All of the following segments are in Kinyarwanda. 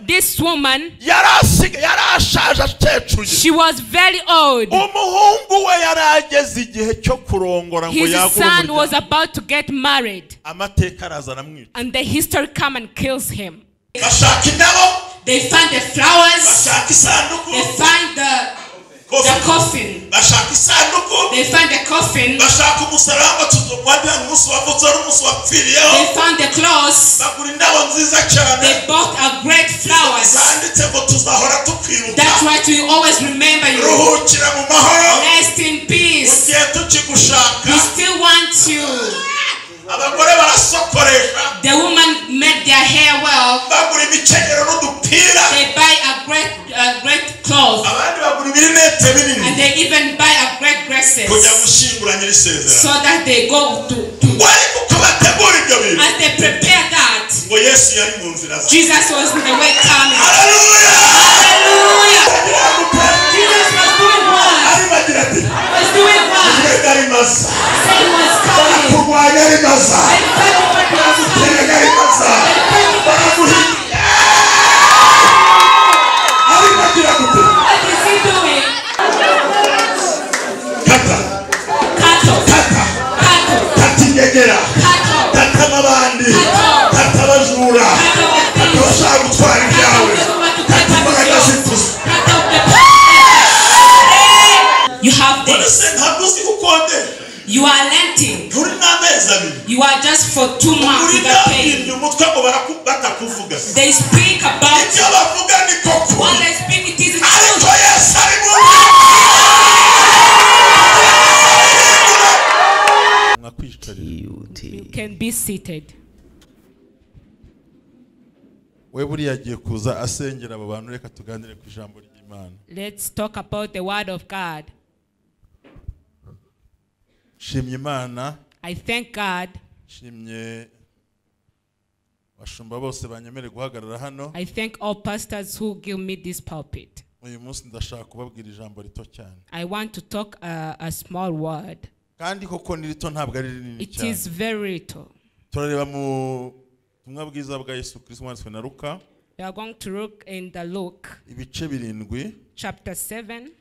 This woman, she was very old. His son was about to get married, and the history come and kills him. They find the flowers, they find the coffin. They find the coffin. They found the clothes. They bought a great flowers. That's why we always remember you. Rest in peace. We still want you. The woman made their hair well. They buy a great clothes. And they even buy a great dresses. So that they go to as they prepare that, Jesus was in the way coming. Hallelujah! Jesus was doing what? Was doing what? Say he was coming. What is he doing? You have this. You are renting. You are just for 2 months without paying. They speak about what they speak, it is You can be seated. Let's talk about the word of God. I thank God. I thank all pastors who give me this pulpit. I want to talk a small word. It is very little. We are going to look in the Luke chapter 7.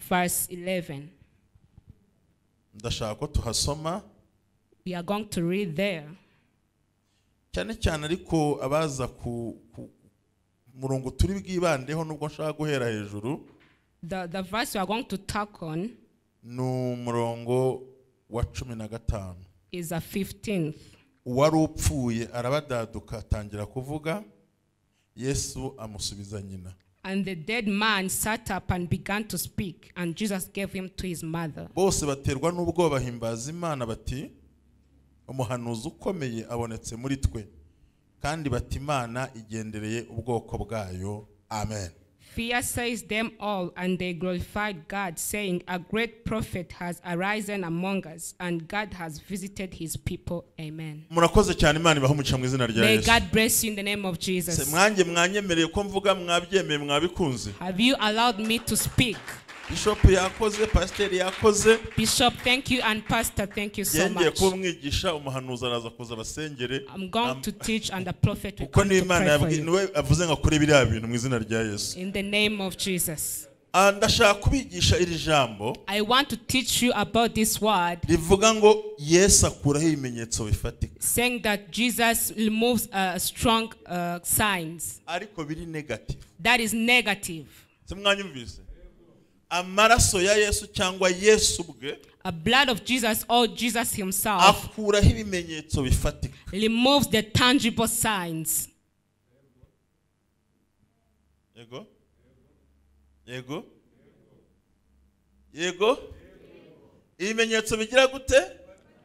Verse 11. We are going to read there. cyane cyane ariko abaza ku murongo turi bwibandeho nubwo nshaka guhera hejuru. The verse we are going to talk on no murongo wa 15 is a 15th. Uwari upfuye arabadaduka atangira kuvuga, Yesu amusubiza nyina. And the dead man sat up and began to speak, and Jesus gave him to his mother. Bose baterwa n'ubwo bahimbaza Imana bati, umuhanuzi ukomeye abonetse muri twe, kandi bati Imana igendereye ubwoko bwayo. Amen. Fear seized them all, and they glorified God, saying, a great prophet has arisen among us, and God has visited his people. Amen. Murakoze cyane, Imana ibahumugisha mu izina rya Yesu. May God bless you in the name of Jesus. Mwanjye mwanyemereye ko mvuga mwabyemeye mwabikunze. Have you allowed me to speak? Bishop yakoze, pastor yakoze. Bishop, thank you, and pastor, thank you so much. Kumwigisha umuhanuzi araza kuza basengere. I'm going to teach, and the prophet will come to pray for you. Avuze ngo kuri biriya bintu mu izina rya Yesu. In the name of Jesus. Ndashaka kubigisha iri jambo. I want to teach you about this word. Rivuga ngo Yesu akuraho ibimenyetso bifatika. Saying that Jesus removes strong signs. Ariko biri negative. That is negative. Simwanyumvise. Amaraso ya Yesu cyangwa Yesu bwe, a blood of Jesus or Jesus himself, akuraho ibimenyetso bifatika. Removes the tangible signs. Yego? Yego? Yego? Ibimenyetso bigira gute?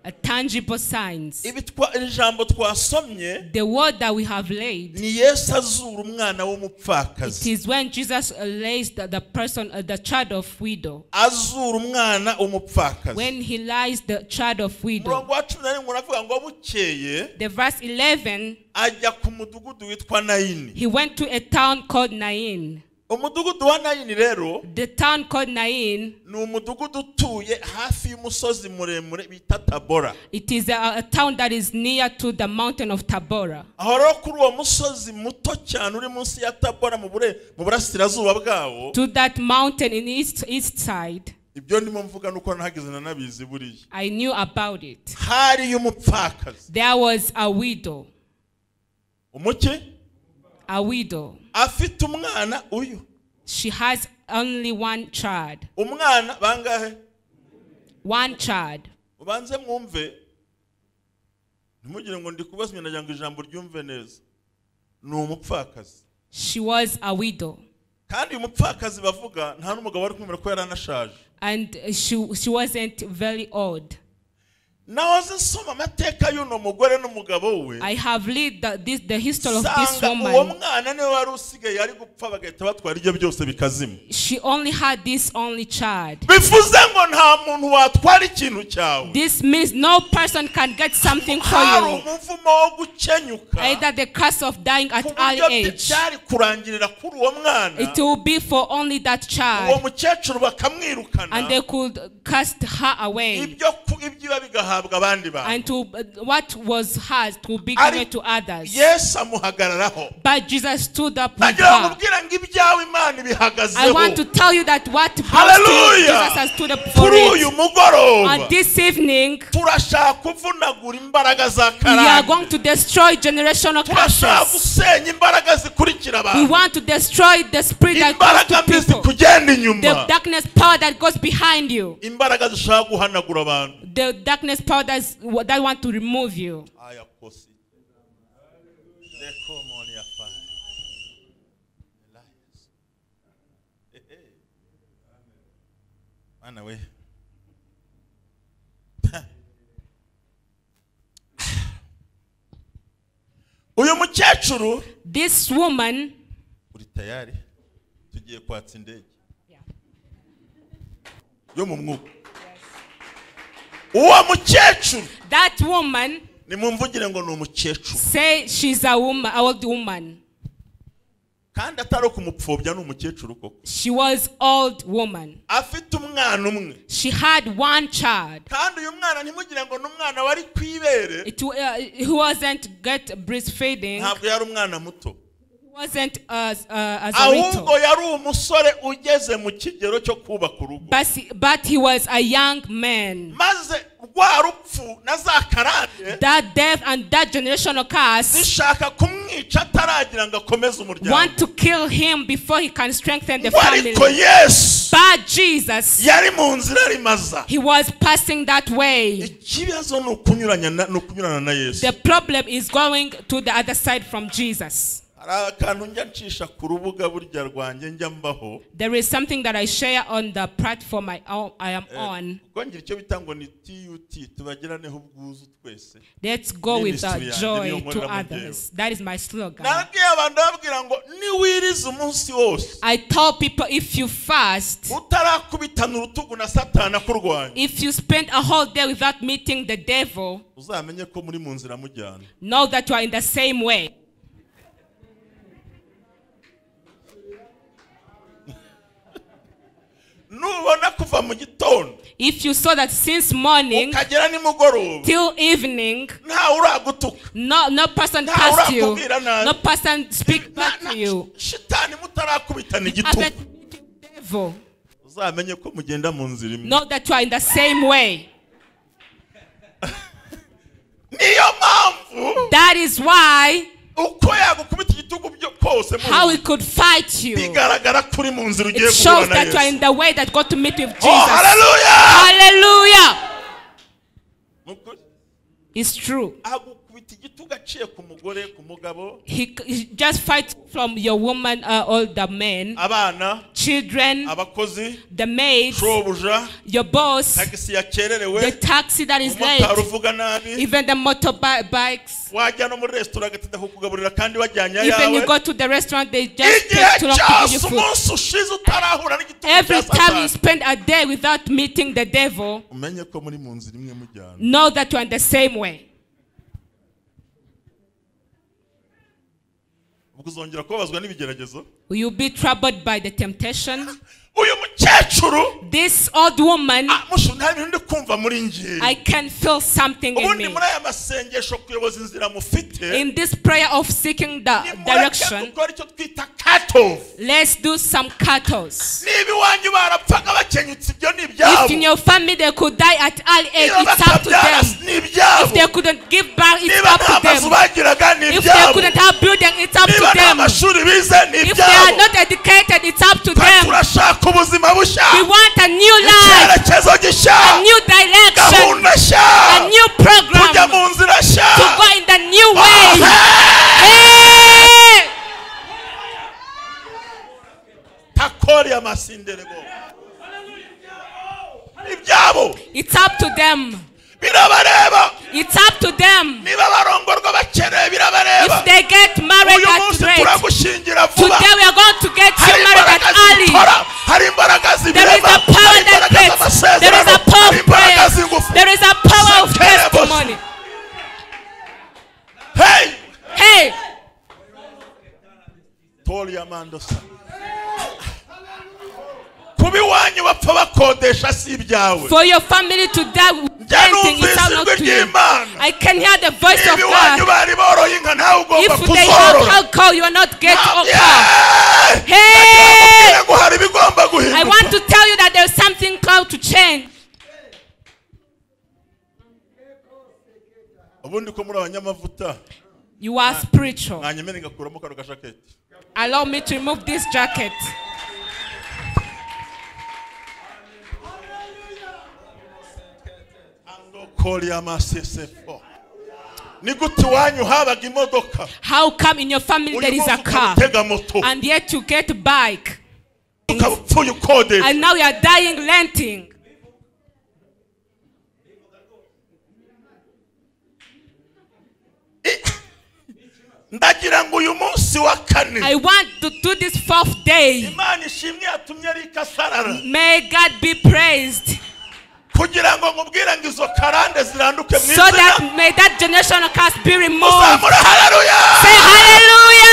A tangible signs. Ijambo twasomye, the word that we have laid, ni Yesu azura umwana w'umupfakazi. It is when Jesus raised the person, the child of widow. Azura umwana w'umupfakazi. When he raised the child of widow. Murongo wa 11 unavuga ngo bukeye, the verse 11, ajya ku mudugudu witwa Naini. He went to a town called Nain. umudugudu wa Nayini rero, the town called Nain, ni umudugudu utuye hafi y'umusozi muremure bita Tabora. it is a town that is near to the mountain of Tabora. Aho rero kuri uwo musozi muto cyane uri munsi ya Tabora mu burasirazuba bwawo, To that mountain in east side, ibyo ndimo mvuga nuko nahageze na nabizi buriya, I knew about it. hari y'umupfakazi. There was a widow. Umuki? A widow. Afite umwana uyu. She has only one child. Umwana bangahe? One child. Ubanze mwumve, ntimugire ngo ndi kubasomya nagira ngo ijambo ryumve neza. Ni umupfakazi. She was a widow. Kandi umupfakazi bavuga nta n'umugabo wari kumera ko yaranashaje. And she wasn't very old. Nahoze nsoma amateka y'uno mugore n'umugabo we. I have read the history of this woman. Uwo mwana niwe wari usigaye ari gupfa bagahita batwara ibyo byose bikazima. She only had this only child. Bivuze ngo nta muntu watwara ikintu cyawe. This means no person can get something for Hari you. umuvumo wo gukenyuka. Either the curse of dying at early age. Byari kurangirira kuri uwo mwana. It will be for only that Uwo child. mukecuru bakamwirukana. And they could cast her away. Ibyo bigahabwa abandi bantu. And to what was hers to be given to others. Yesu amuhagararaho. But Jesus stood up with Nagira her. nkubwira ngo ibyawe Imana ibihagazeho. I want to tell you that what belongs to you, Jesus has stood up for Kuri uyu it. mugoroba. And this evening, turashaka kuvunagura imbaraga za we are karande. going to destroy generational Turashaka curses. gusenya imbaraga zikurikira abantu. We want to destroy the spirit that goes Imbaraga to mbi people. zikugenda The inyuma. darkness power that goes behind you. Imbaraga zishaka guhanagura abantu. The darkness power that want to remove you. Ayakosi. Mana we. Uyu mukecuru, This woman, uri tayari tugiye kwatsa indege yo mu mwuka. Uwo mukecuru, that woman, nimumvugire ngo ni umukecuru. say she's a woman, an old woman. Kandi atari kumupfobya ni umukecuru koko. She was old woman. Afite umwana umwe. She had one child. Kandi uyu mwana ntimugire ngo ni umwana wari kwibere. He wasn't get breastfeeding. Ntabwo yari umwana muto. He wasn't as a Ahubwo little. yari umusore ugeze mu kigero cyo kubaka urugo. But he was a young man. Maze rwa rupfu na za karande That death and that generational curse zishaka kumwica ataragira ngo akomeze umuryango. want to kill him before he can strengthen the family. Ariko Yesu But Jesus, yari mu nzira rimaza. he was passing that way. Ikibazo ni ukunyurana na Yesu. The problem is going to the other side from Jesus. Hari akantu njya ncisha ku rubuga burya rwanjye njya mbaho. There is something that I share on the platform I am on. Kuko ngira icyo bita ngo ni TUT, tubagiraneho ubwuzu twese. Let's go with joy to others. That is my slogan. Nabwiye abantu babwira ngo niwiriza umunsi wose. I tell people, if you fast, utarakubitana urutugu na Satani akurwanya, if you spend a whole day without meeting the devil, uzamenye ko muri mu nzira mujyana. know that you are in the same way. Nubona kuva mu gitondo, If you saw that since morning ukagera nimugoroba, till evening, nta uragutuka, no person cursed you, no person speak back to you, shitani mutarakubitana other igitugu, devil, uzamenye ko mugenda mu nzira imwe. know that you are in the same way. Niyo mpamvu That is why uko yagukubita igitugu byo kose how we could fight you. bigaragara kuri mu nzira ugiye It shows guhura na that you are Yesu. in the way that God to meet with Jesus. Oh, hallelujah! Hallelujah! Nukuri It's true. agukubita igitugu aciye ku mugore ku mugabo, He just fight from your woman or the men, abana, children, abakozi, the maids, shobuja, your boss, tagisi yakererewe, the taxi that is umumotari late, uvuga nabi, even the motorbikes. wajya no muri restaurant agatinda kukugaburira kandi wajyanye Even you ayawe. go to the restaurant, they just Igihe take too long to give you cyose food. umunsi ushize utarahura n'igitugu Every cya time you Satani, spend a day without meeting the devil, umenye ko muri mu nzira imwe mujyana. know that you are in the same way. kuzongera kubabazwa n'ibigeragezo. Will you be troubled by the temptation? Uyu mukecuru, This old woman, nta bintu ndi kumva muri ngiye. I can feel something in Ubundi me. muri aya masengesho kuyoboza inzira mufite. In this prayer of seeking the direction, Dukora icyo twita cut-off. let's do some cut-offs. Niba iwanyu barapfaga bakenyutse ibyo ni ibyabo. If in your family they could die at early age, it's up to them. If they couldn't give birth, it's up to them. If they couldn't have building, it's up to them. If they are not educated, it's up to them. We want a new life, a new direction, a new program to go in the new way. Hey! It's up to them. It's up to them. If they get married at rate, today we are going to get you married at early. There is a power that creates. There is a power of prayer. There is a power of testimony. Hey! For your family to die renting is not to you. I can hear the voice of God. If they have alcohol, you are not getting alcohol. Hey! I want to tell you that there is something called to change. You are spiritual. Allow me to remove this jacket. How come in your family there is a car and yet you get a bike and now you are dying renting? I want to do this 4th day. May God be praised. So that may that generational curse be removed. Say hallelujah.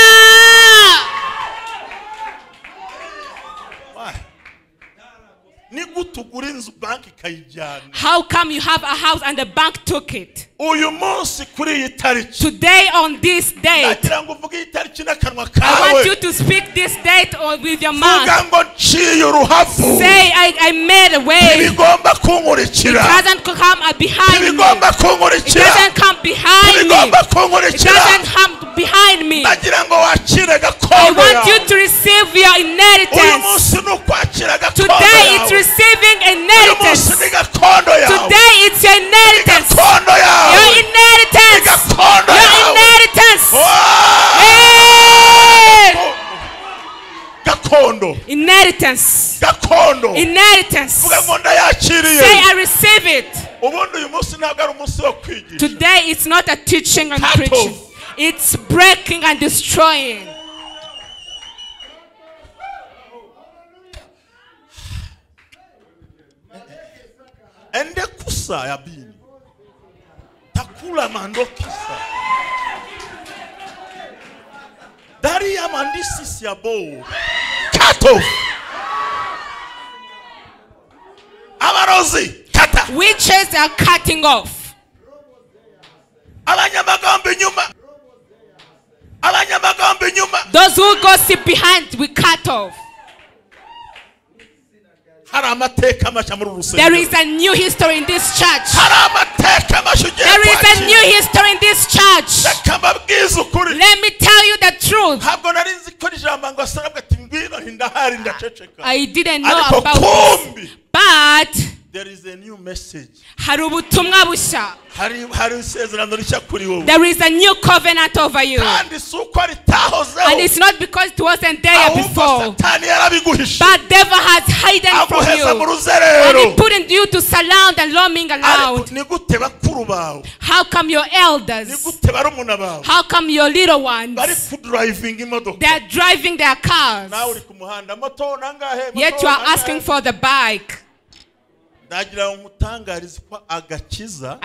How come you have a house and the bank took it? Today on this date, I want you to speak this date with your mouth. Say, I made a way. It doesn't come behind me. It doesn't come behind me. It doesn't come behind me. I want you to receive your inheritance. Today it's receiving inheritance. Today it's your inheritance. Your inheritance. Your inheritance. Hey! Inheritance. Inheritance. Say, I receive it. Today it's not a teaching and preaching. It's breaking and destroying. Ende kusa ya bini takula mandokisa dari ya mandisi siabo cut off abarozi kata witches are cutting off abanyamagambo nyuma those who gossip behind we cut off. There is a new history in this church. There is a new history in this church. Let me tell you the truth. I didn't know about this. But there is a new message. There is a new covenant over you. And it's not because it wasn't there before. But devil has hidden from you. And he put you to surround and roaming around. How come your elders? How come your little ones? They are driving their cars. Yet you are asking for the bike. I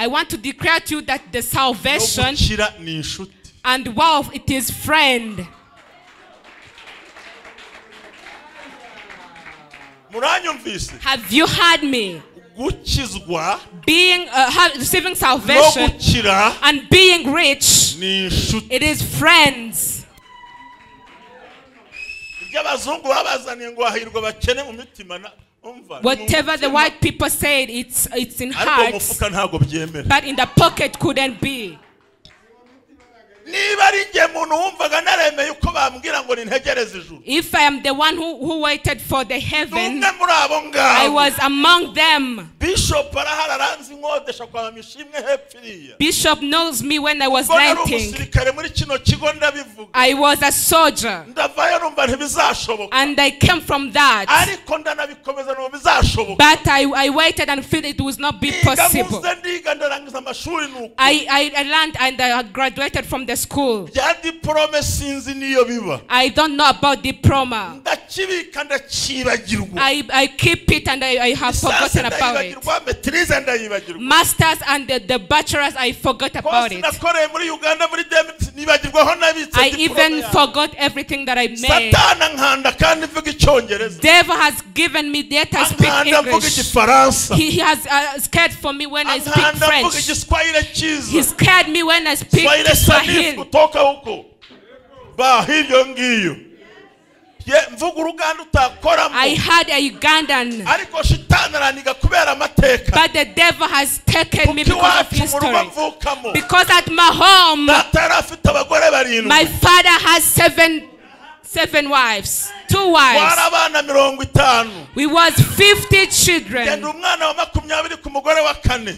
want to declare to you that the salvation and wealth, it is friend. Have you heard me? Being receiving salvation and being rich, it is friends. Whatever the white people said, it's in hearts, but in the pocket couldn't be. If I am the one who waited for the heaven, I was among them. Bishop knows me when I was 19. I was a soldier, and I came from that. But I waited and felt it would not be possible. I learned and I graduated from the school. I don't know about diploma. I keep it and I have forgotten about it. Masters and the bachelors, I forgot about it. I even forgot everything that I made. Devil has given me that I speak English. He has scared for me when I speak French. He scared me when I speak Swahili. I had a Ugandan, but the devil has taken me because of history. Because at my home, my father has seven wives, 2 wives. We was 50 children.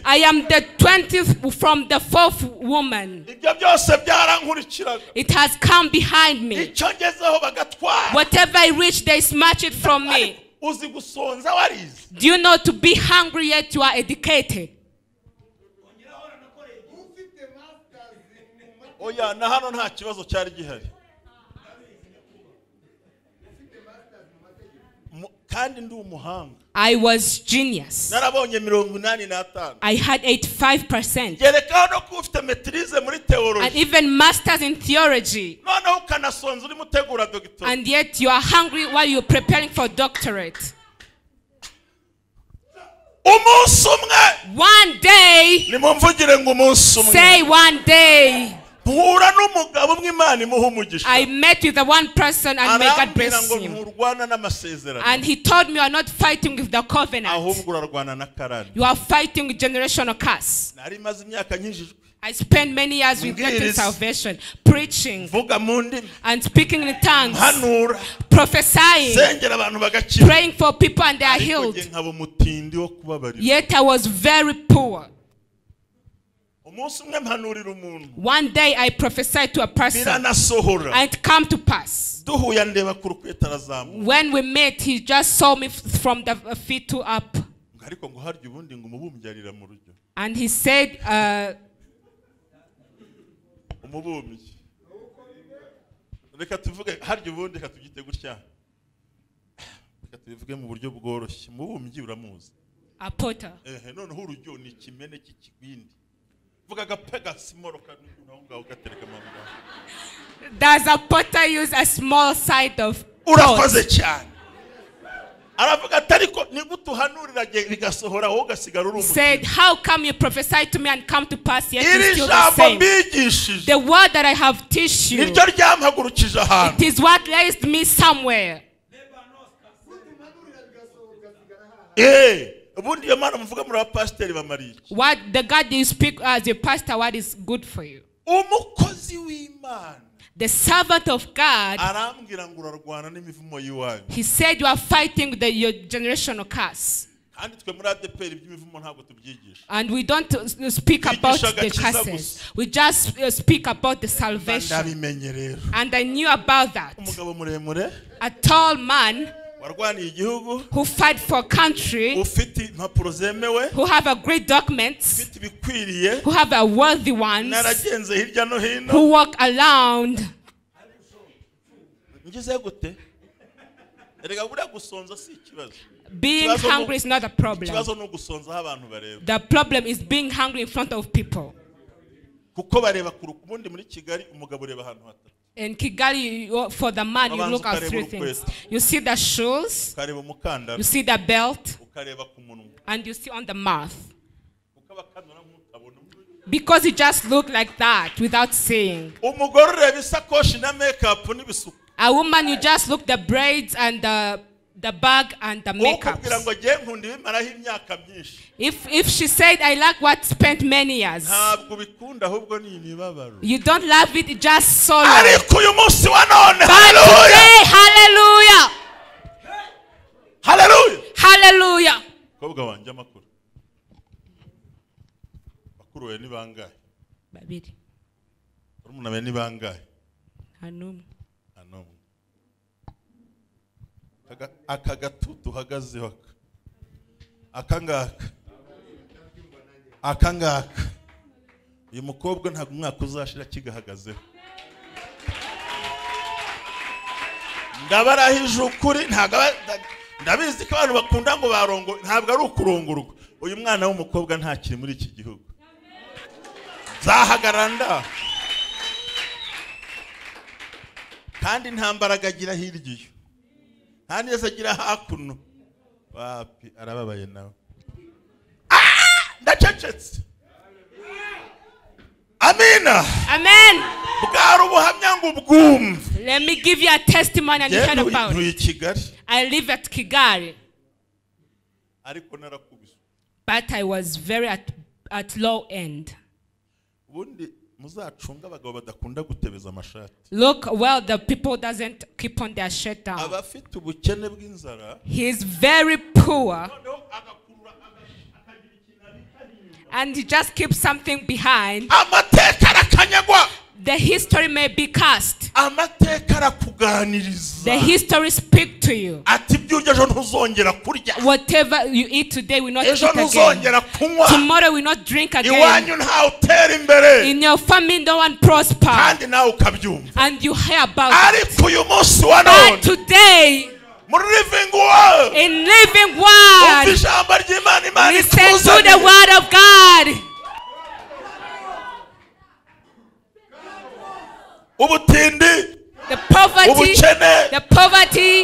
I am the 20th from the 4th woman. It has come behind me. Whatever I reach, they snatch it from me. Do you know to be hungry yet you are educated? I was genius. I had 85%. And even masters in theology. And yet you are hungry while you're preparing for doctorate. One day, say one day, I met with the one person and may God bless him. And he told me you are not fighting with the covenant. You are fighting with generational curse. I spent many years with getting salvation, preaching and speaking in tongues, prophesying, praying for people and they are healed. Yet I was very poor. One day I prophesied to a person and it came to pass. When we met, he just saw me from the feet to up. And he said, a potter. Does a potter use a small side of pot? He said, how come you prophesy to me and come to pass yet it's still the same? The word that I have taught you, it is what raised me somewhere. What the God you speak as a pastor, what is good for you? The servant of God, he said you are fighting your generational curse. And we don't speak about the curses. We just speak about the salvation. And I knew about that. A tall man who fight for a country, who have a great documents, who have a worthy ones, who walk around. Being hungry is not a problem. The problem is being hungry in front of people. In Kigali, for the man, you look at three things. You see the shoes, you see the belt, and you see on the mouth. Because you just look like that without saying. A woman, you just look the braids and the bag and the makeup. If she said, I like what spent many years, you don't love it, just sorrow. But today, hallelujah. Hallelujah. Hallelujah. Babiri. Hano. Aka gatutu uhagazeho akangaka uyu mukobwa ntabwo umwaka uzashira kigahagazeho ndabarahije ukuri ndabizi ko abantu bakunda ngo barongo ntabwo ari ukurongorwa uyu mwana w'umukobwa nta kiri muri iki gihugu zahagaranda kandi nta mbaraga agira hirya iyo Hani yasagira hakuno wapi arababaye nawe ndacecetse Amina Amen. Bwari ubuhamya ngo ubwumve. Let me give you a testimony and you heard about it. I live at Kigali. Ariko narakubise. But I was very at low end. Look, well, the people doesn't keep on their shirt down. He's very poor. And he just keeps something behind. The history may be cast. The history speaks to you. Whatever you eat today will not eat again. Tomorrow will not drink again. In your family no one prosper. And you hear about it. But today, in living word, listen to the word of God. The poverty,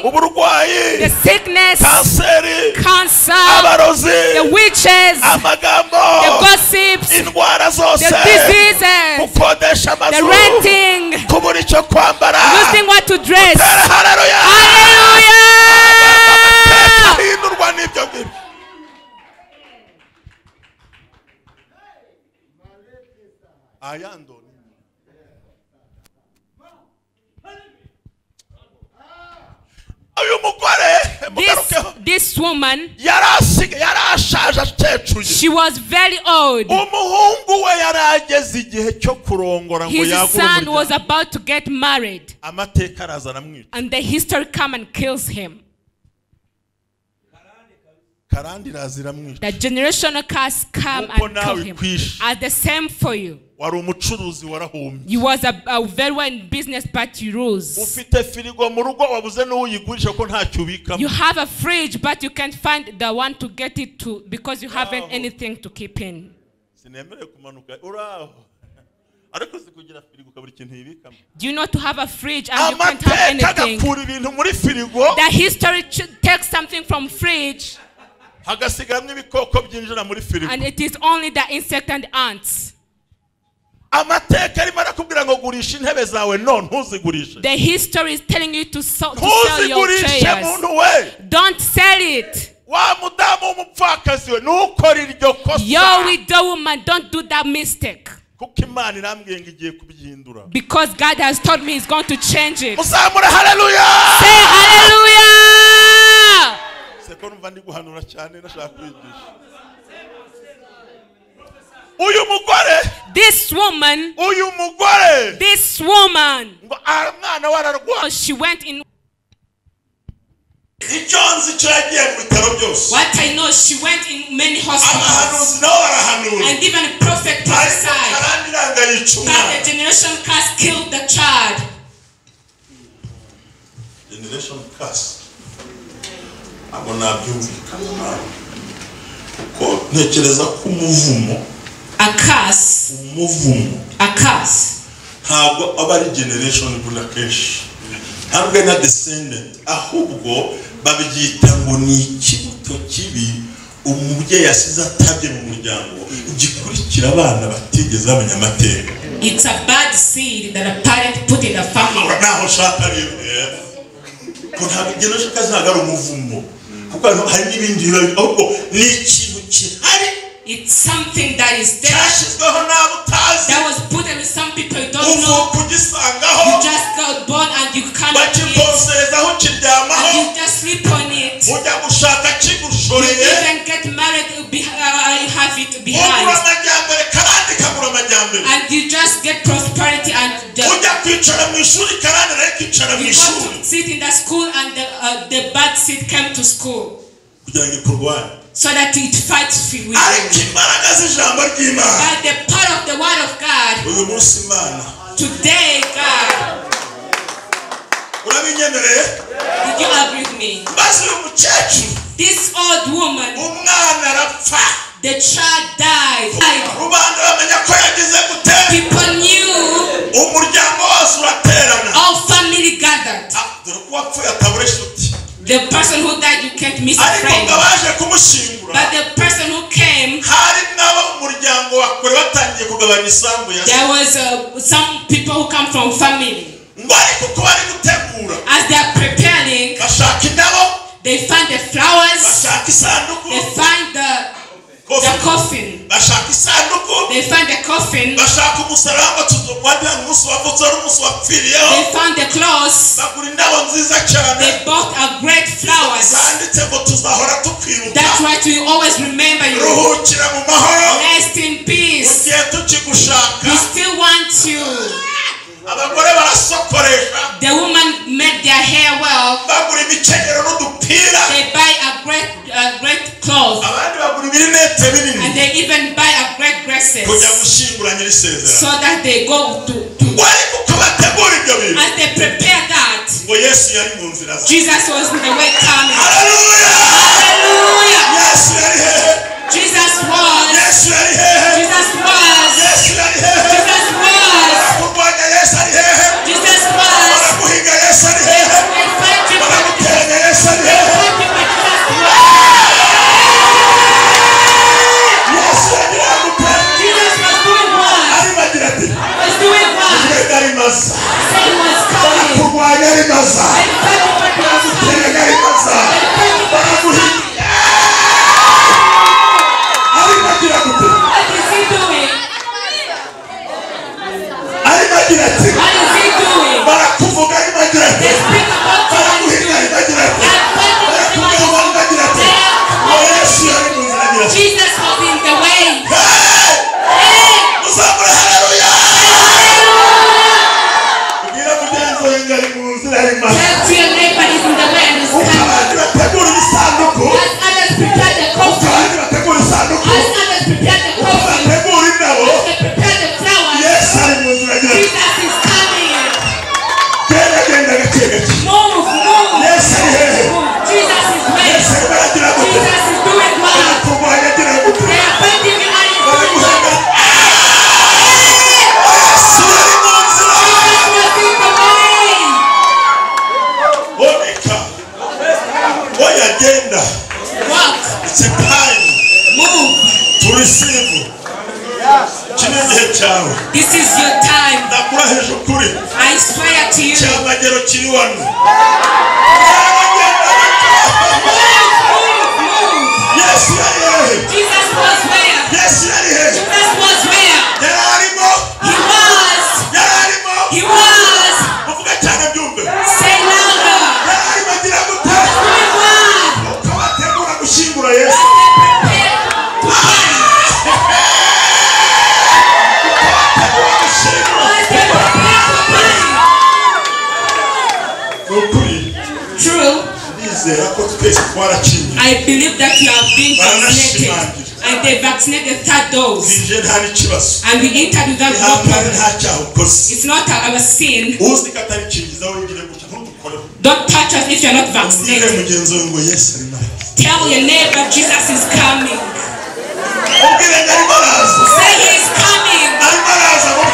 the sickness, cancer, the witches, the gossips, the diseases, the renting, losing what to dress. Hallelujah. This woman, she was very old. His son was about to get married. And the history come and kills him. The generational curse come and kill him. Are the same for you. You was a very well in business, but you lose. You have a fridge, but you can't find the one to get it to because you haven't anything to keep in. Do you know to have a fridge and you can't have anything? The history takes something from fridge. And it is only the insect and ants. The history is telling you to sell your chairs. Don't sell it. Your widow woman, don't do that mistake. Because God has told me He's going to change it. Say hallelujah. This woman, she went in. What I know, she went in many hospitals. And even a prophet prophesied. But the generation curse killed the child. Generation curse. A curse. A curse. ntabwo aba ari generation bula kenshi ntabwo na descendant ahubwo babyita ngo ni ikibuto kibi umubyeyi yasize atabye mu muryango gikurikira abana batigeze bamenya amateka. It's a bad seed that a parent put in a family. Naho ushaka rero ko ntabwo generation kazagara umuvumo kuko hari n'ibindi ahubwo ni ikintu kihari. It's something that is there. That was put in some people you don't know. You just got born and you can't eat. And you just sleep on it. You even get married, you have it behind. And you just get prosperity and you want to sit in the school and the bad seed came to school. So that it fights with you. But the power of the word of God, today, God, did you agree with me? This old woman, the child died. People knew, all family gathered. The person who died, you can't miss a friend. But the person who came, there was some people who come from family. As they are preparing, they find the flowers, they find the coffin. They find the coffin. They found the clothes. They bought a great flowers. That's why we always remember you. Rest in peace. We still want you. The woman made their hair well. They buy a great clothes. And they even buy a great dresses. So that they go to as they prepare that, Jesus was in the way coming. Hallelujah. Jesus was. Jesus was. This is your time. I swear to you. Jesus was where? Jesus was where? He was. Say louder. I believe that you have been vaccinated and they vaccinated the third dose and we entered without no problem. It's not our sin. Don't touch us if you're not vaccinated. Tell your neighbor Jesus is coming. Say he is coming. He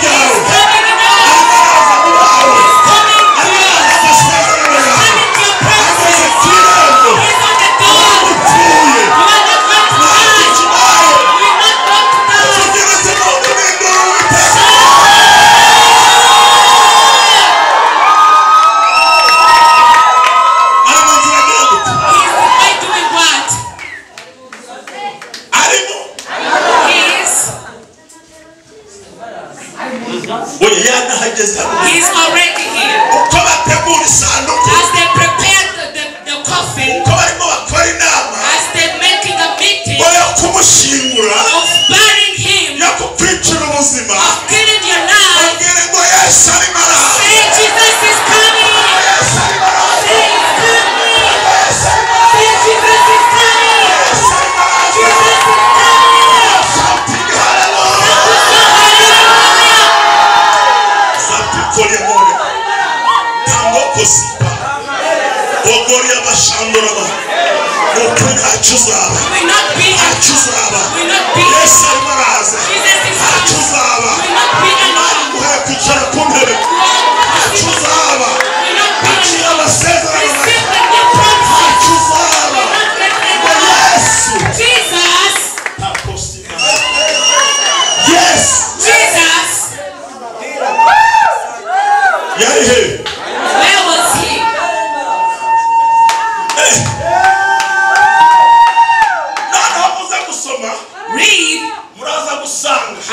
is coming now. He's already here. As they prepare the coffin, as they're making a meeting of burying him, of killing your life, say Jesus is coming. Say he's coming. Say Jesus is coming. Jesus is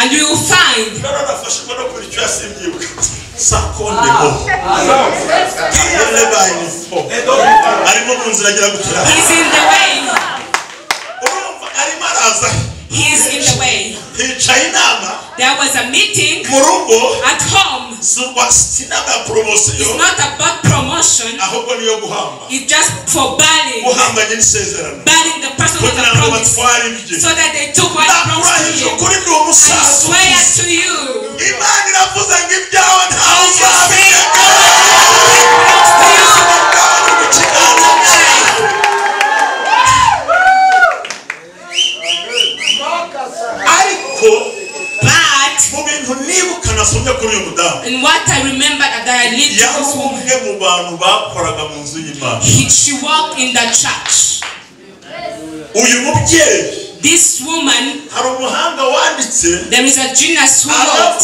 and you will find he's in the way. He's in the way. There was a meeting at home. It's not about promotion. It's just for burying the person with the promise, so that they took what belongs to you. I swear to you, and what I remember that I lived to this woman, she walked in the church. This woman, there is a genius who wrote,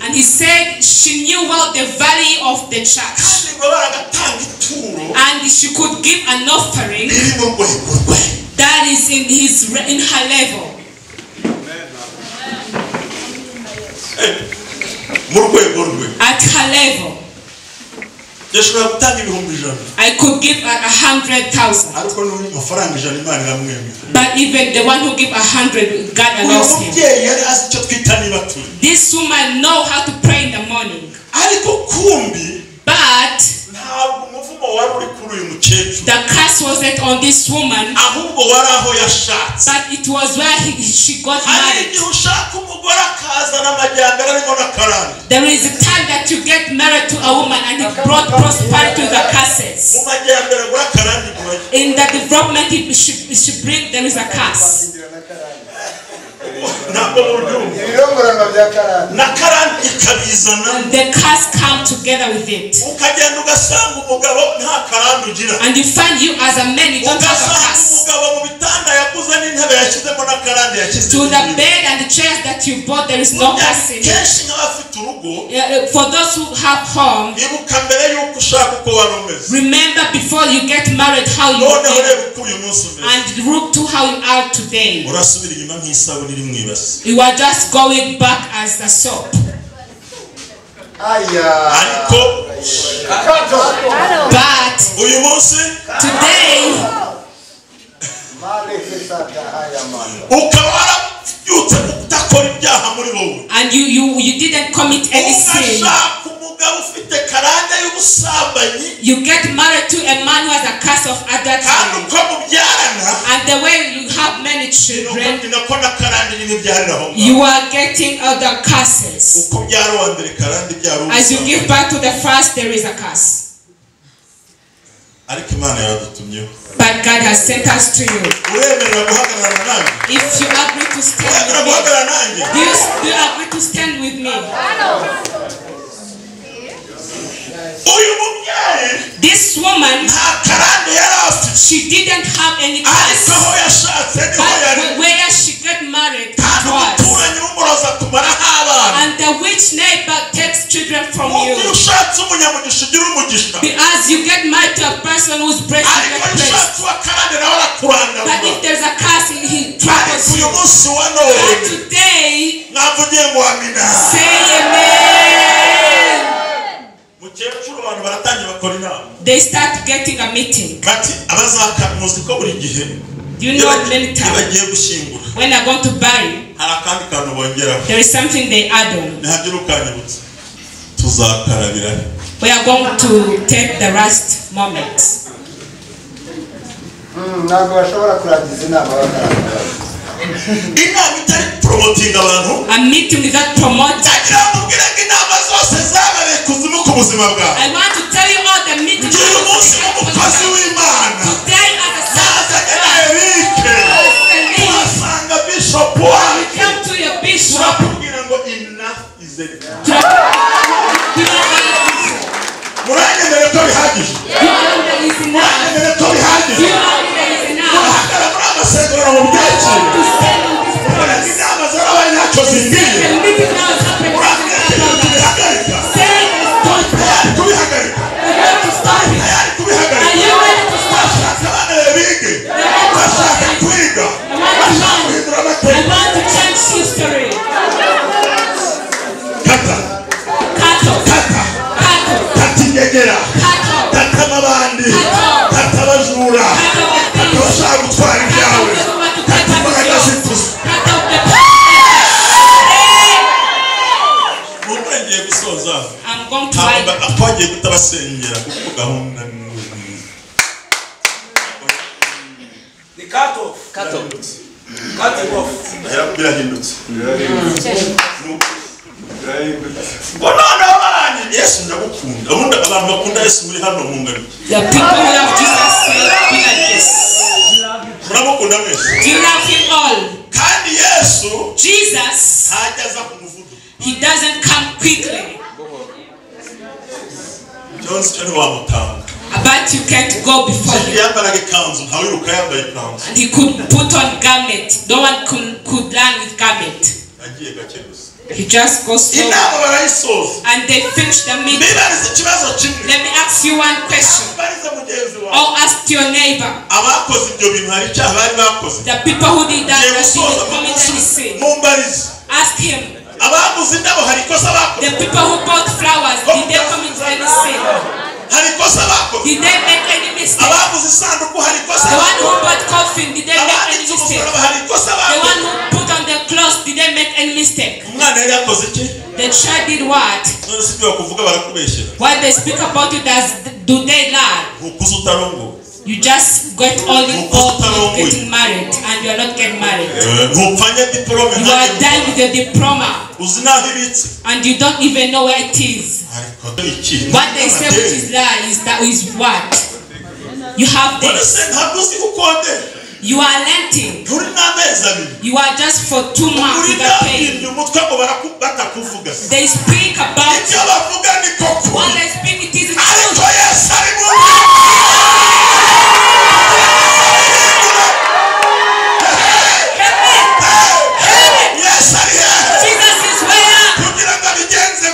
and he said she knew well the value of the church, and she could give an offering that is in her level. At her level, I could give 100,000. But even the one who give 100, God allows him. This woman know how to pray in the morning. But the curse wasn't on this woman, but it was where she got married. There is a time that you get married to a woman and it brought prosperity to the curses. In the development she brings, there is a curse. The curse come together with it. And you find you as a man, you don't have a curse. To the bed and the chairs that you bought, there is no curse in it. For those who have home, remember before you get married how you were, and look to how you are today. You are just going back as the soap. But today, and you didn't commit any sin. You get married to a man who has a curse of adultery, and the way you have many children, you are getting other curses. As you give back to the first, there is a curse. But God has sent us to you. If you agree to stand with me, do you agree to stand with me? This woman, she didn't have any curse, but where she got married was, and the witch neighbor takes children from you. As you get married to a person who's blessed, you get blessed. But if there's a curse, he travels bless you. But today, say amen. They start getting a meeting. Do you know many times when they're going to bury, there is something they add on. We are going to take the last moments. A meeting without promoting. I want to tell you all the meetings. Today at the Sabbath, come to your bishop. Enough is enough. I want to change history. I'm going to the people who love Jesus say like this. Do you love him all? Jesus, he doesn't come quickly. But you can't go before him. And he could put on garment. No one could run with garment. He just goes slow. And they finish the meeting. Let me ask you one question. Or ask your neighbor. The people who did that, did commit any sin. Ask him. The people who bought flowers, did they commit any sin? Did they make any mistake? The one who bought coffin, did they make any mistake? The one who put on the clothes, did they make any mistake? The child did what? What they speak about it as, do they lie? You just get all involved in getting married and you are not getting married. You are done with your diploma and you don't even know where it is. What they say which is lie is what? You have this. You are renting. You are just for 2 months without paying. They speak about what they speak, it is Jesus is where?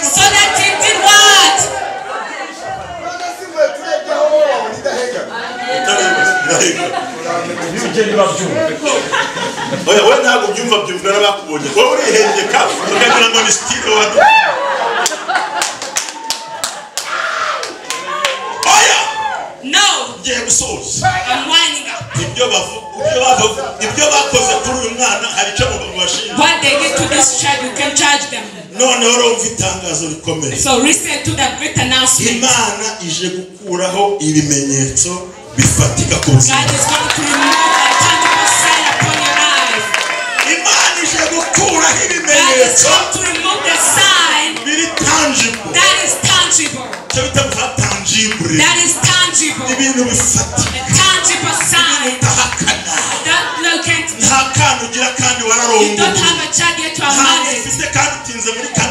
So that he did what? No. I'm winding up. What they did to this child, you can charge them. So listen to the great announcement. Imana ije gukuraho ibimenyetso bifatika ku buzima. God is going to remove a tangible sign upon your life. Imana ije gukuraho ibimenyetso. God is going to remove the sign that is tangible. That is tangible. A tangible sign. That look at you don't have a child yet to have married.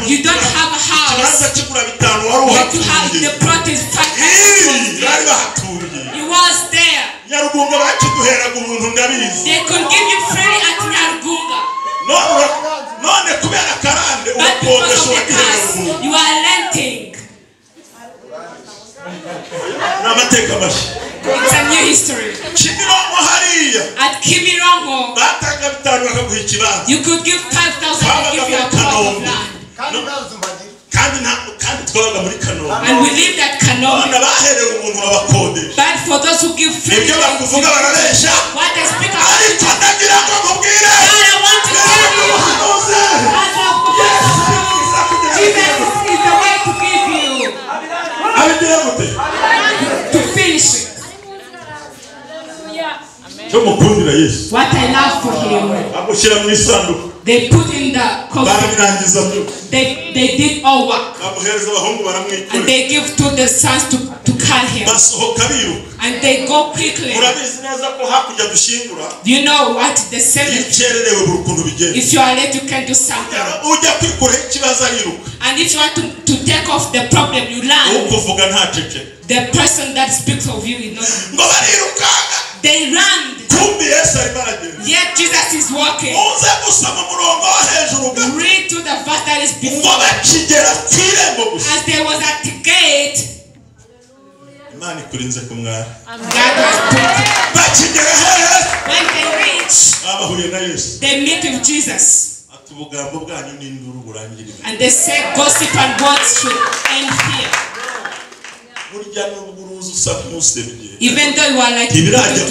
You don't have a house. Yet you have the plot is 5 years. He was there. They could give you freely at Nyarugunga. But because of the curse, you are renting. It's a new history. At Kimirongo, you could give 5,000 and give you a plot of land. And we lived at Kano. But for those who give free, what they speak about, I want to tell you, Jesus is the way to give you, to finish it. What I love for him, they put in the coffin. They did all work. And they give to the sons to cut him. And they go quickly. You know what the seventh? If you are late, you can do something. And if you want to take off the problem, you learn. The person that speaks of you is not. They ran. Yet Jesus is walking. Read to the verse that is before. As they was at the gate, God was when they reach, they meet with Jesus. And they say gossip and words should end here. Even though you are like to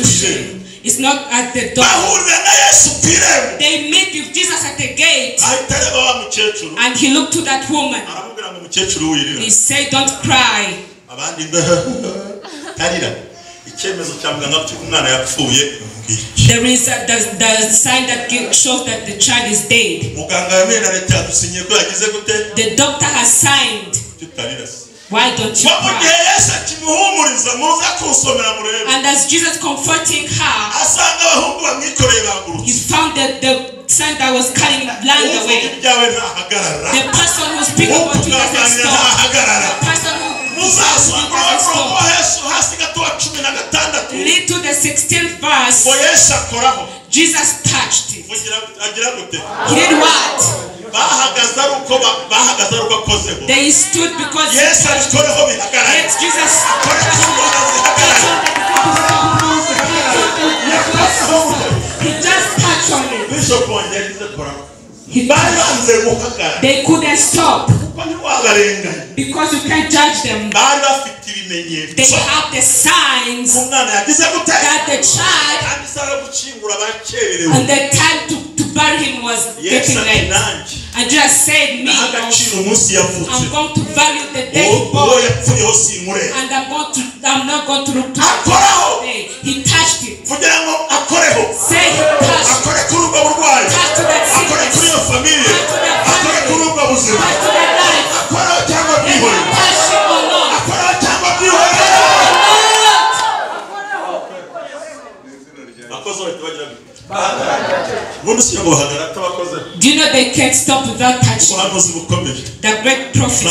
shame, it's not at the door. They meet with Jesus at the gate. And he looked to that woman. He said, don't cry. There is the sign that shows that the child is dead. The doctor has signed. Why don't you cry? And as Jesus comforting her, he found that the son that was carrying land away. The person who speaks about you doesn't stop. The person who lead to the 16th verse. Jesus touched it. He did what? They stood because yes, Jesus he just touched on it. They couldn't stop because you can't judge them. They have the signs that the child and the time to bury him was getting late. And just said, me, I'm going to value the day he born, and I'm not going to look to the day. He touched it. Say he touched to that sickness, touch to that family, touch to that life. Let him touch it or not. Do you know they can't stop without touching? The great prophet.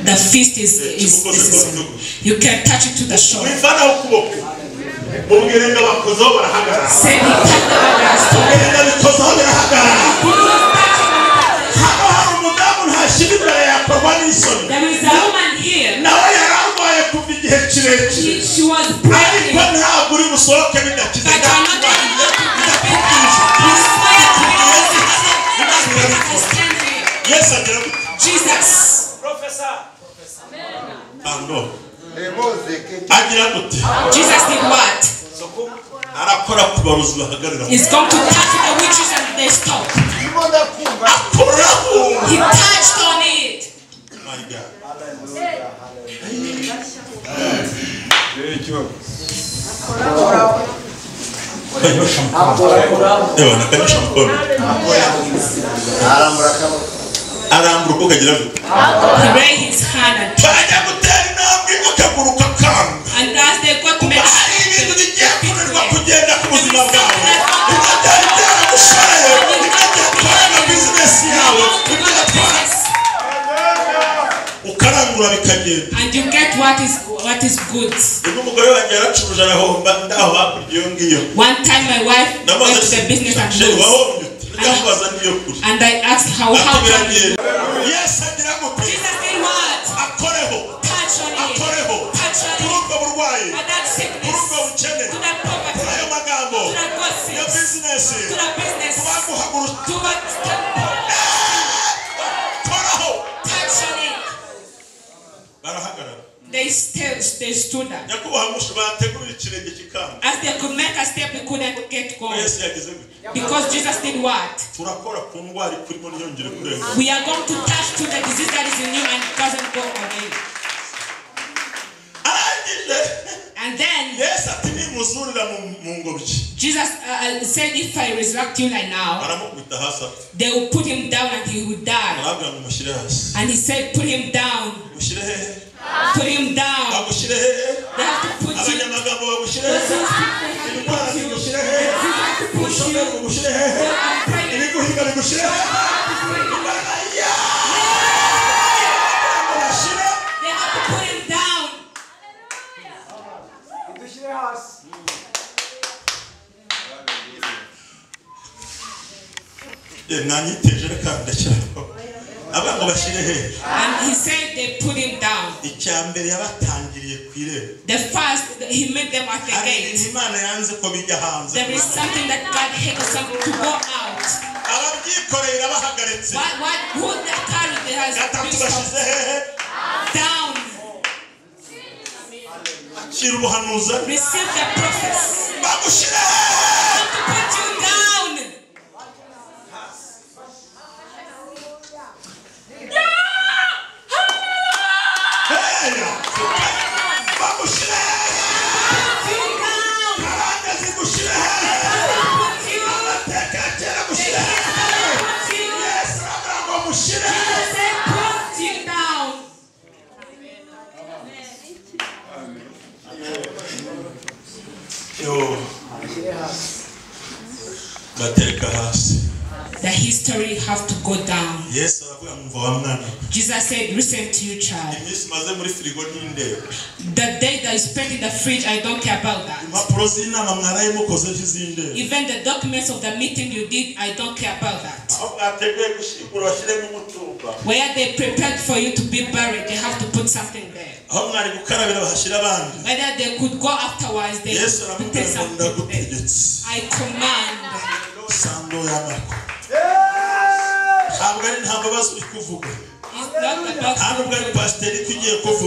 The feast is you can touch it to the shore. Say he touched there is a woman here. She was pregnant. But you're not Jesus. Jesus did what? He's going to touch the witches and they stop. He touched on it. My God. He raised his hand and as they got to make and you get what is good. One time my wife went to the business and And I asked how come? Yes, I did. Jesus did what? Touch on it. Touch on it. And that sickness. To that poverty. To that gossip. To that business. To what? Touch on it. They stood up. As they could make a step, they couldn't get going. Because Jesus did what? We are going to touch to the disease that is in you and it doesn't go away. And then Jesus said, if I resurrect you right now, they will put him down and he will die. And he said, put him down. Put him down. They have to put you. They have to put him down. And he said they put him down. The first, he made them at the gate. There is something that God hates something to go out. Who the authority has down? Receive the prophets. To put you down. The history have to go down. Jesus said, listen to you, child. The day that you spent in the fridge, I don't care about that. Even the documents of the meeting you did, I don't care about that. Where they prepared for you to be buried, they have to put something there. Whether they could go afterwards, they put something there. I command.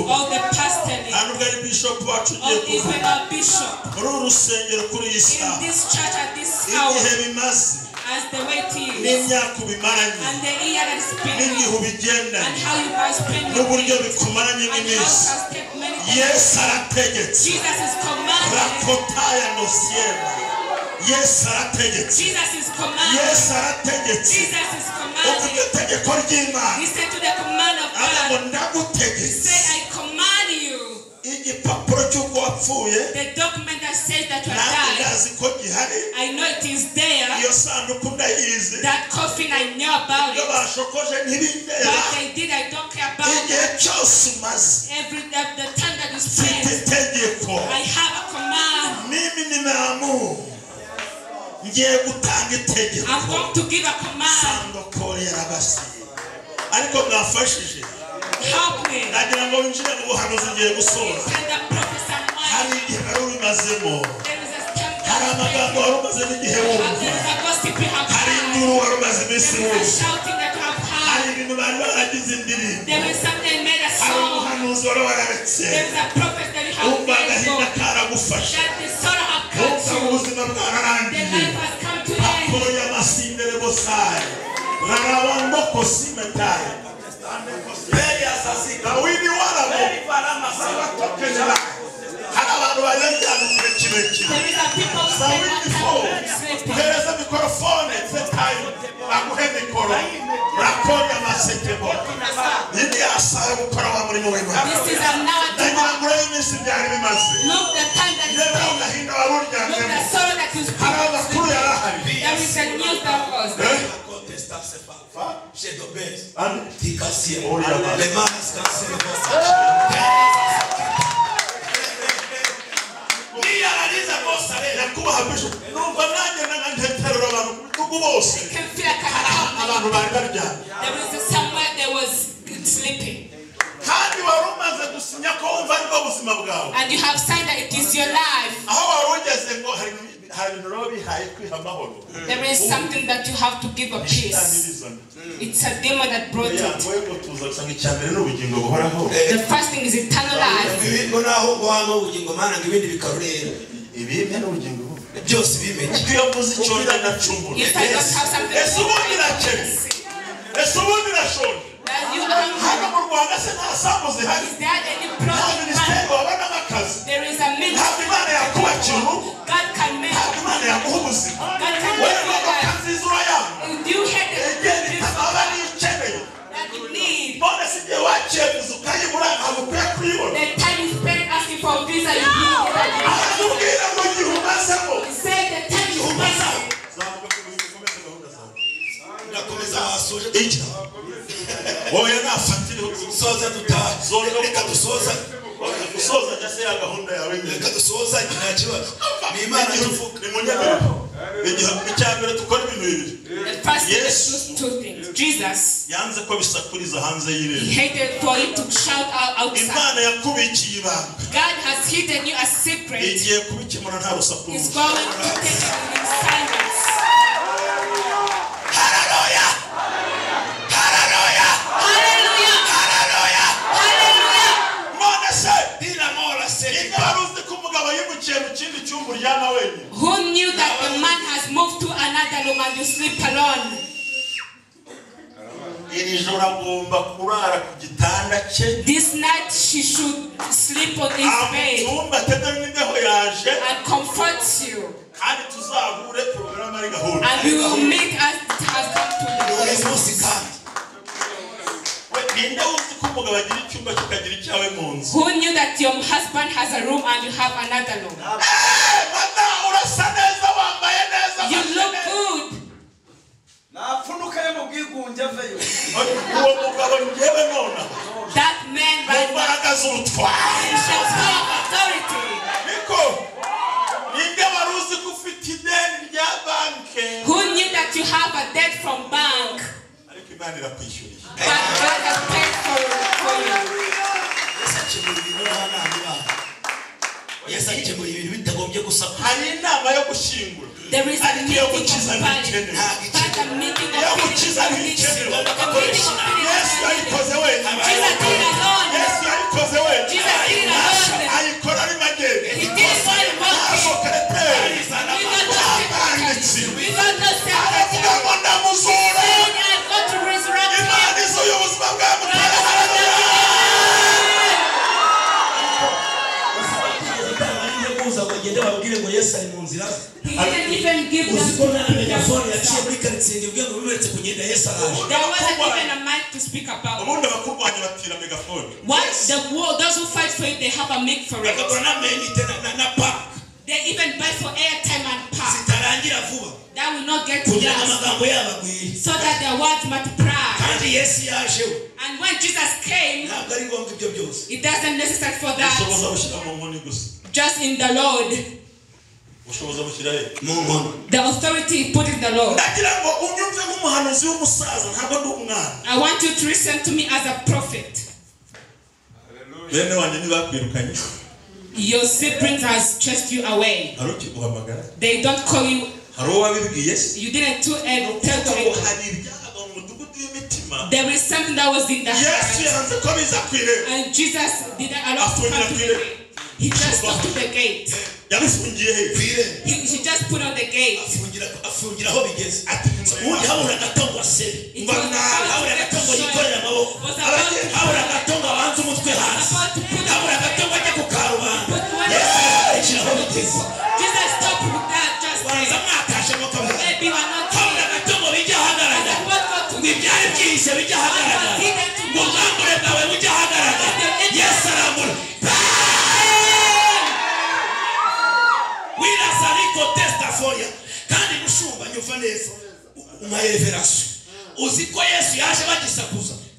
All the pastors, all even our bishop in this church at this hour, as the waiting and the year that is spending and how you guys spend your week and how you guys take many things. Jesus is commanding. Yes, Jesus is commanding. Jesus is commanding. Listen to the command of God. He said, I command you. The document that says that you are died, I know it is there. That coffin, I know about it. What they did, I don't care about it. The time that you spend, I have a command. I'm going to give a command. Help me. There is something made a song. There is a prophet that you have that the sorrow has come to. The life has come to I can feel and you have signed that it is your life. There is something that you have to give a peace. It's a demon that brought it. The first thing is eternal life. If I don't have something there is a ministry. God can make you. God can make you. You had that you need. The time you spend asking for a visa, you say the time you spend. The first thing is two things. Jesus, he hated for it to shout out outside. God has hidden you a secret. He's going to take it in silence. Hallelujah! Hallelujah! Hallelujah! Hallelujah! Hallelujah! Who knew that the man has moved to another room and you sleep alone? This night she should sleep on his bed and comforts you. And we will meet as it has come to Who knew that your husband has a room and you have another room? You look good. That man right now has authority. Who knew that you have a debt from bank? But God has paid for you. There is a meeting of meeting He didn't even give them there wasn't even a mic to speak about. Those who fight for it, they have a mic for it. They even buy for airtime and power. That will not get to us, so that their words multiply. And when Jesus came, it doesn't necessary for that. Just in the Lord. The authority put in the Lord. I want you to listen to me as a prophet. Your siblings has chased you away. They don't call you. You didn't tell them. There is something that was in the heart. And Jesus didn't allow us to come to the gate. He just stopped to the gate. He just put on the gate. Jesus stopped with that just there. Maybe you are not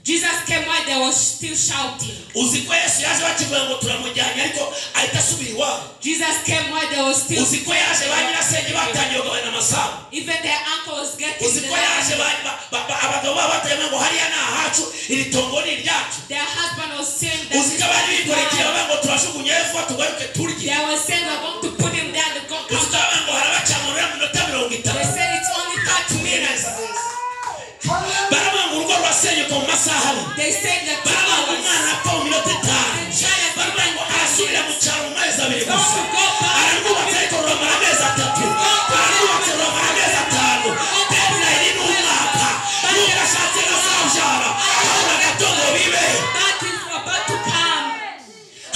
Jesus came while they were still shouting. Jesus came while they were still. Uziko yaje banyirasenge batangiye kugabana amasambu. Even their uncle was getting. Uziko yaje abagabo babateye ngo hariya na hacu iri tongo ni ryacu. Their husband was saying that. Uziko bari bikoreye ngo turashugunye efu tugaruke turye. They were saying they're going to put him down and go come. Uziko ngo harabacamura minota 50. They said it's only 30 minutes. Baramangu urugo rwasenye ku masaha. They said that baramangu umwana apfa mu minota 5. Baramangu arasubira mu cyaro mu mezi 2 gusa. Ararubatse ariko rumara amezi 3. Ararubatse rumara amezi 5. Deadline ni umwaka. Nugashatse gasabyara. Habura gato ngo bibe. That is about to come.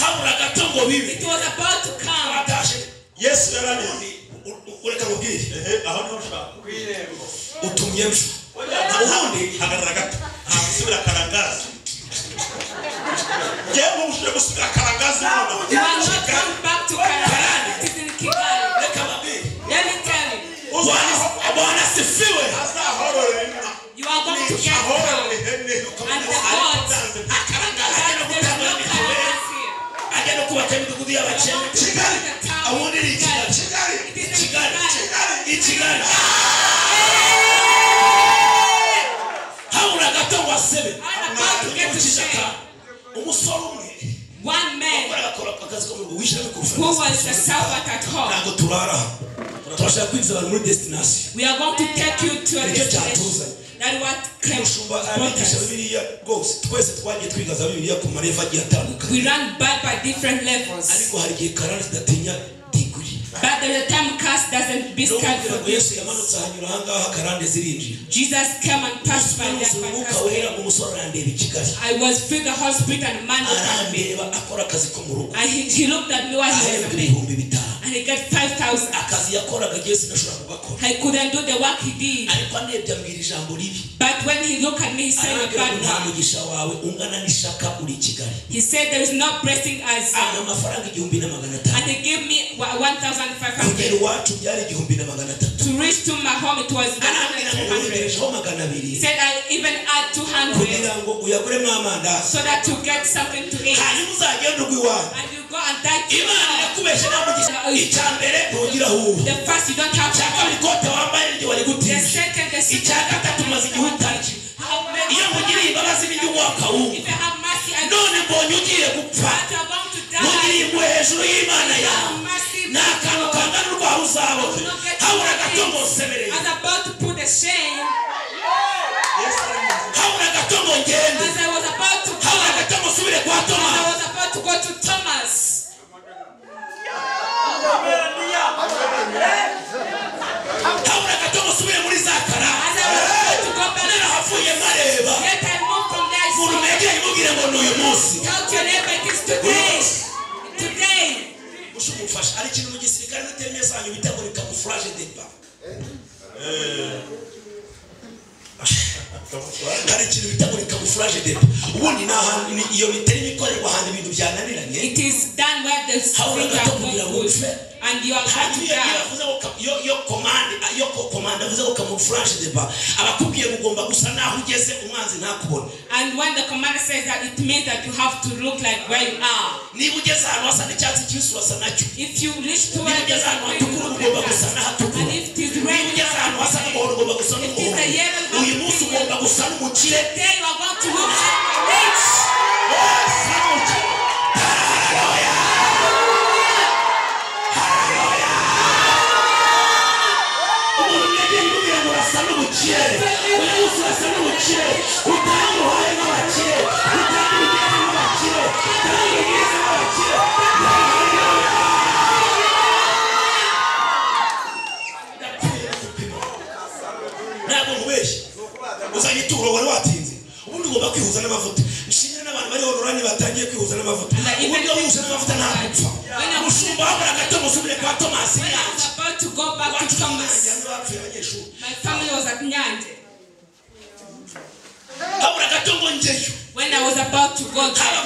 Habura gato ngo bibe. It was about to come. Yesu yarani ureka mubwire. Aho niho ushaka. Utumye msho. Ubundi hagarara gato. Ntabusubira karangaza. Yewe ushobora gusubira karangaza none. You are not going back to Karangazi. It is in Kigali. Reka mabwire. Let me tell you. Bwana sifiwe. You are going to get crowned. And the God. Akarangaza There is no Karangazi here. agenda kubaka imidugudu y'abakene. Kigali. Abundi ni Kigali. Kigali. Habura gato ngo asebe. Umusore umwe. One man who was a servant at home. We are going to take you to a destination. That what came we ran by different levels. But the time cast doesn't be scared for this. Jesus came and passed by that. I was through the hospital and man looked at me. And he looked at me while he was doing. And he got 5,000. I couldn't do the work he did. But when he looked at me, he said a bad word. He said there is no blessing as and he gave me 1,500. To reach to my home, it was 1,200. He said I even add 200 so that you get something to eat. And you go and die. The first you don't have the second, the second. If you have mercy, I don't want you to die. I was about to put a shame. As I was about to go, I was about to go to Thomas. Yet I moved from there. Tell your neighbor it is today. Today. It is done where the things are going good. And you are going to die. And when the commander says that, it means that you have to look like where you are. If you reach to where there's a way, you look like that. And if it is red, if it is a yellow, today you are going to look like rich. About to go back to Thomas. My family was at Nyanje. When I was about to go there,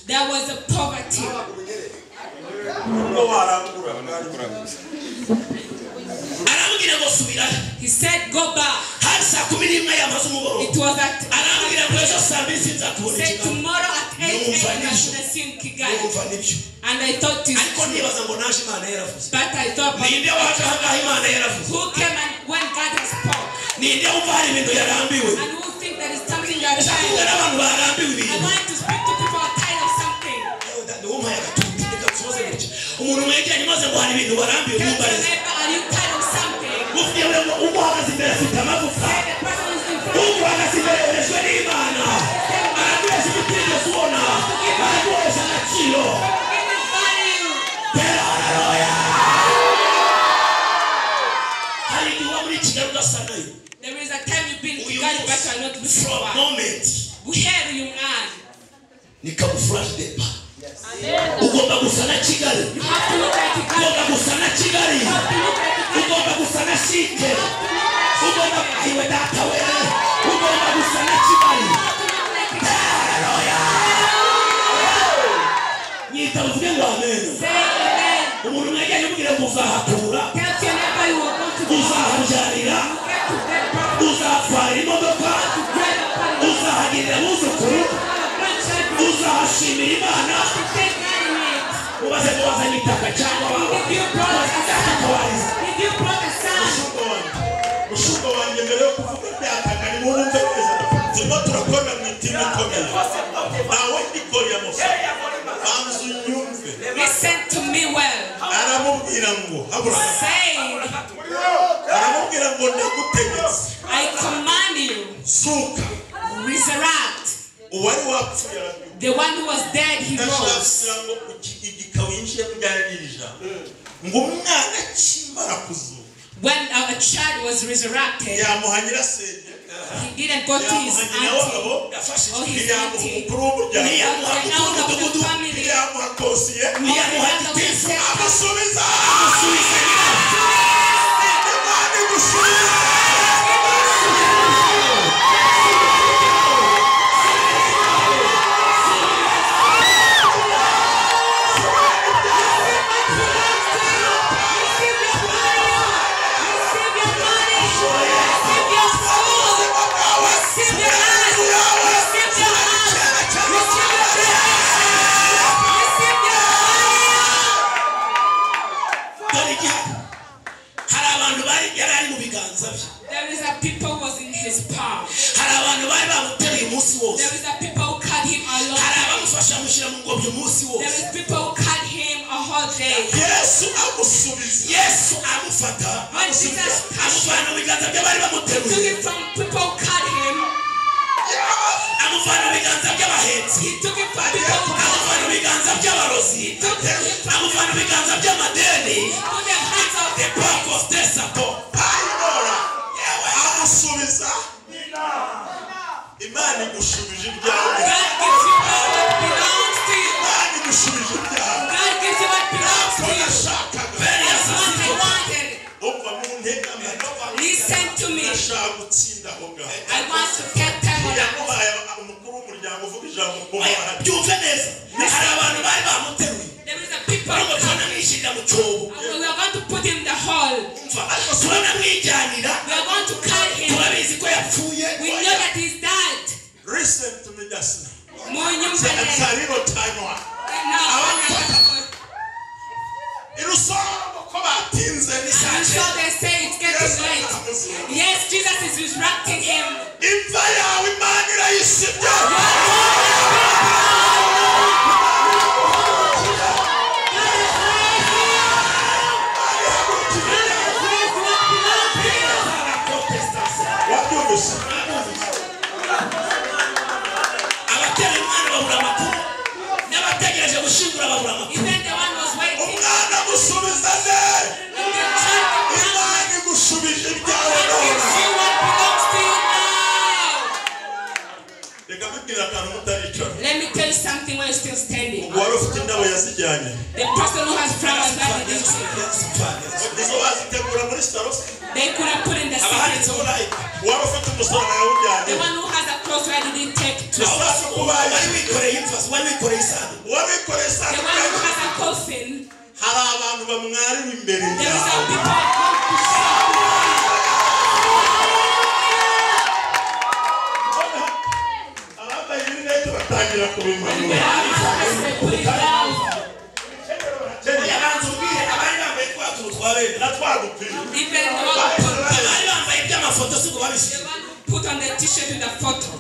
there was a poverty. He said, go back. It was at said tomorrow at 8 a.m. I should have seen Kigali. And I thought this. But I thought, who came and when God spoke? And who think that is something you are trying? I want to speak to people who are tired of something. Tell your neighbor, are you tired of something? Say the person is in front of there is a time you've been to God, but you are not looking for one. Where are you man? You have to look at Kigali. You have to look at Kigali. You have to look at Kigali. You have to look at listen to me well. Say, I command you, resurrect. The one who was dead, he rose. When a child was resurrected, he didn't go to his auntie or his auntie, the head of the family, or the head of the there is a people who was in his power. There is a people who cut him alone. There is people who cut him a whole day. When Jesus touched him, he took it from people who cut him. He took it from people who cut him. He took it from the hands of the people. Imana igushubije God gives you what belongs to you. God gives you what belongs to you. That's what I wanted. Listen to me. I want to get time on that. There is a people we are going to put him in the hall. We are going to cut him. We know that he's dead. Listen to me just now. And so they say it's getting late. Yes, Jesus is resurrecting him. Even the one was waiting. Let me tell you something while you're still standing. The person who has flowers that didn't take. They could have put in the second. The one who has a clothes where they didn't take it. The one who has a coffin. There is a people. put on the t-shirt with the photo.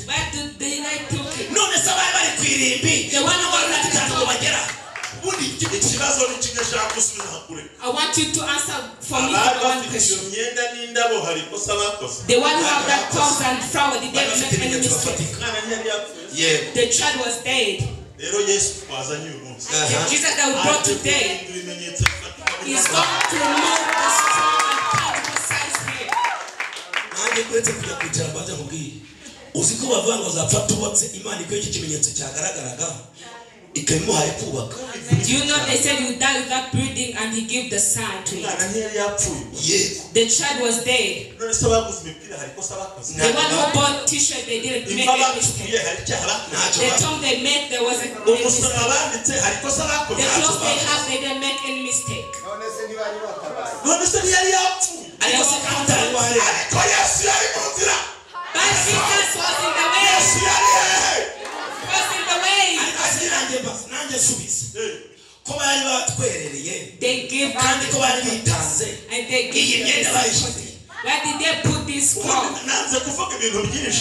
Where do they like took it? The one who I want you to answer for me one question. The one who have that clothes and flower, did they make any mistake? The child was dead. Jesus that we brought today is going to remove the strong and powerful size here. Do you know they said you die without breathing and he gave the son to it? The child was dead. The one who bought t-shirt, they didn't make a mistake. The time they made, there was a mistake. The clothes they have, they didn't make any mistake. But Jesus was in the way. Was in the way. They gave and they gave. Where did they put this cloth?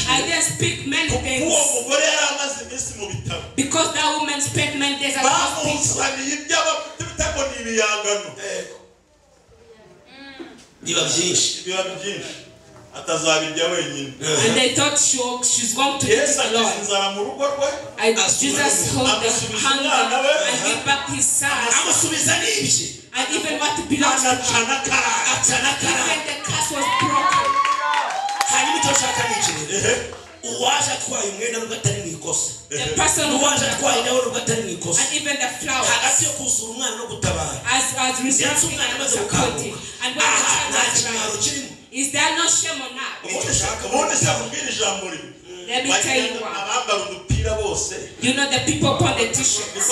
I didn't speak many things. Because that woman spent many days at the hospital. And they thought she's going to eat it alone. And Jesus held the hunger and gave back his son. And even what belongs to him. Even the curse was broken. The person who was and even the flowers as reserving and supporting. And when the child was around, is there no shame or not? Let me tell you what. You know the people upon the t-shirts.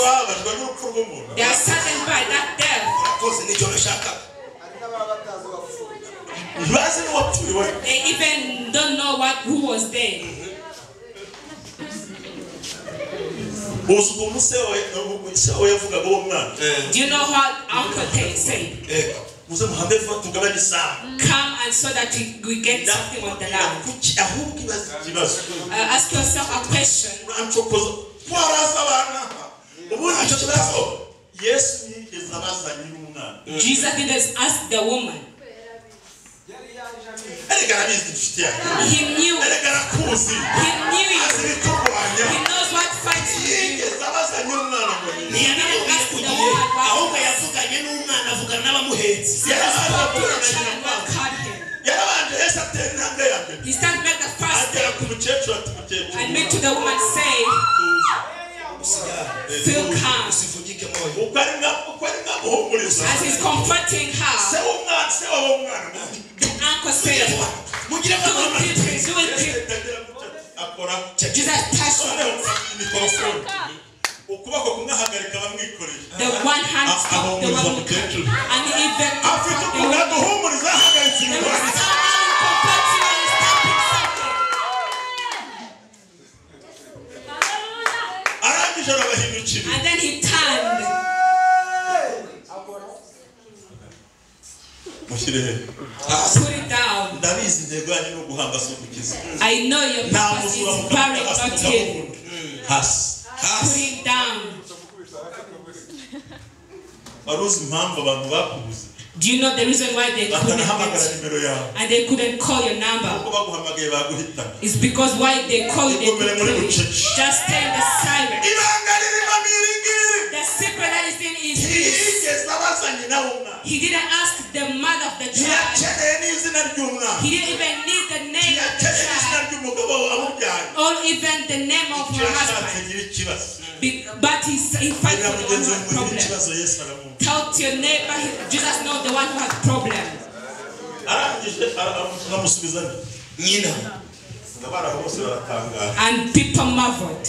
They are saddened by that death. They even don't know who was there. Do you know what Uncle Tate said? Come and so that we get something on the land. Ask yourself a question. Jesus didn't ask the woman. He knew. He knew it. He knows what fights you. He didn't ask the woman he started make the first step and made to the woman say, feel calm. As he's comforting her, the uncle said, do it. Jesus touched her. The one hand stopped the one who could. And even and then he turned. Put it down. I know your purpose is very not healing. Put it down. Do you know the reason why they couldn't get you? And they couldn't call your number? It's because why they call you, they couldn't call you. Just stay in the silence. The secret that is in is this. He didn't ask the mother of the child. He didn't even need the name of the child. Or even the name of her husband. But he fights for the one who has problem. Tell to your neighbor, Jesus knows the one who has problem. And people marveled.